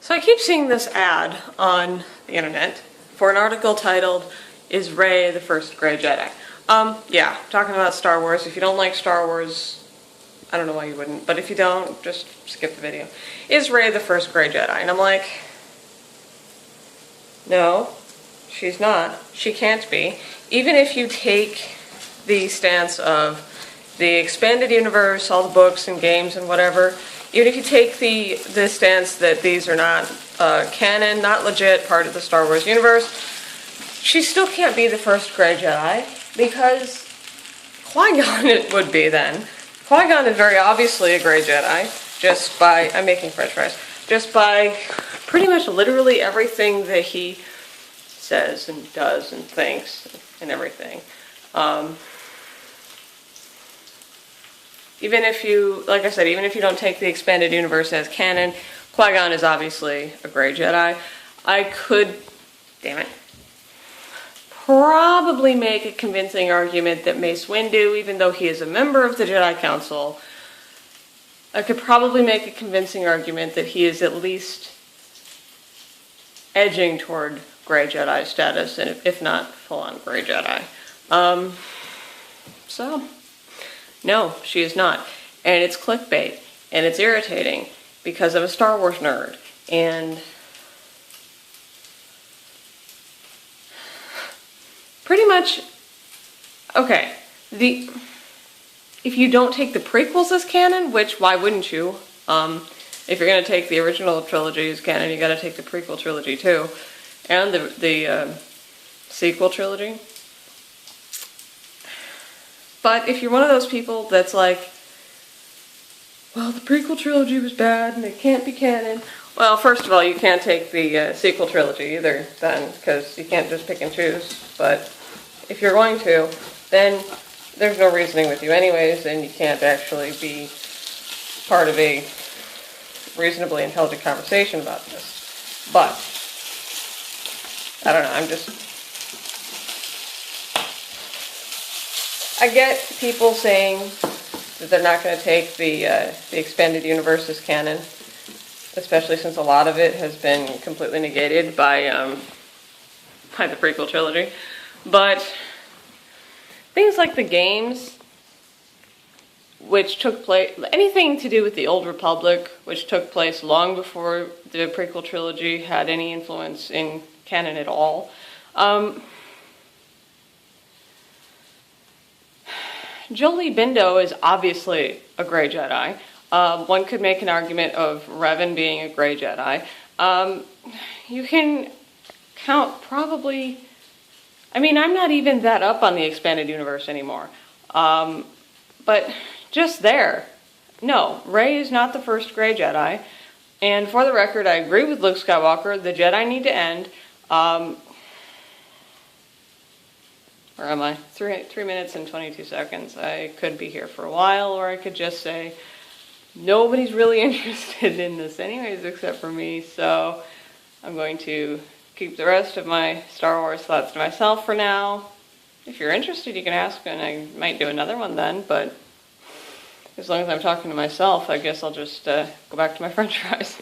So I keep seeing this ad on the internet for an article titled, "Is Rey the First Grey Jedi?" Yeah, talking about Star Wars. If you don't like Star Wars, I don't know why you wouldn't, but if you don't, just skip the video. Is Rey the first Grey Jedi? And I'm like, no, she's not. She can't be. Even if you take the stance of the expanded universe, all the books and games and whatever, even if you take the stance that these are not canon, not legit part of the Star Wars universe, she still can't be the first Grey Jedi, because Qui-Gon it would be then. Qui-Gon is very obviously a Grey Jedi, just by, I'm making french fries, just by pretty much literally everything that he says and does and thinks and everything. Even if you, like I said, even if you don't take the expanded universe as canon, Qui-Gon is obviously a Grey Jedi. I could, damn it, probably make a convincing argument that Mace Windu, even though he is a member of the Jedi Council, I could probably make a convincing argument that he is at least edging toward Grey Jedi status, and if not full-on Grey Jedi. So, no, she is not. And it's clickbait, and it's irritating, because I'm a Star Wars nerd, and pretty much, okay, if you don't take the prequels as canon, which why wouldn't you? If you're going to take the original trilogy as canon, you got to take the prequel trilogy too, and the sequel trilogy. But if you're one of those people that's like, well, the prequel trilogy was bad and it can't be canon. Well, first of all, you can't take the sequel trilogy either then, because you can't just pick and choose. But if you're going to, then there's no reasoning with you anyways, and you can't actually be part of a reasonably intelligent conversation about this. But, I don't know, I get people saying that they're not going to take the expanded universe as canon, especially since a lot of it has been completely negated by the prequel trilogy. But things like the games, which took place, anything to do with the Old Republic, which took place long before the prequel trilogy had any influence in canon at all. Jolie Bindo is obviously a Grey Jedi. One could make an argument of Revan being a Grey Jedi. You can count probably, I mean, I'm not even that up on the expanded universe anymore. But just there, no, Rey is not the first Grey Jedi. And for the record, I agree with Luke Skywalker, the Jedi need to end. Where am I? 3 minutes and 22 seconds. I could be here for a while, or I could just say, nobody's really interested in this anyways except for me, so I'm going to keep the rest of my Star Wars thoughts to myself for now. If you're interested, you can ask, and I might do another one then, but as long as I'm talking to myself, I guess I'll just go back to my french fries.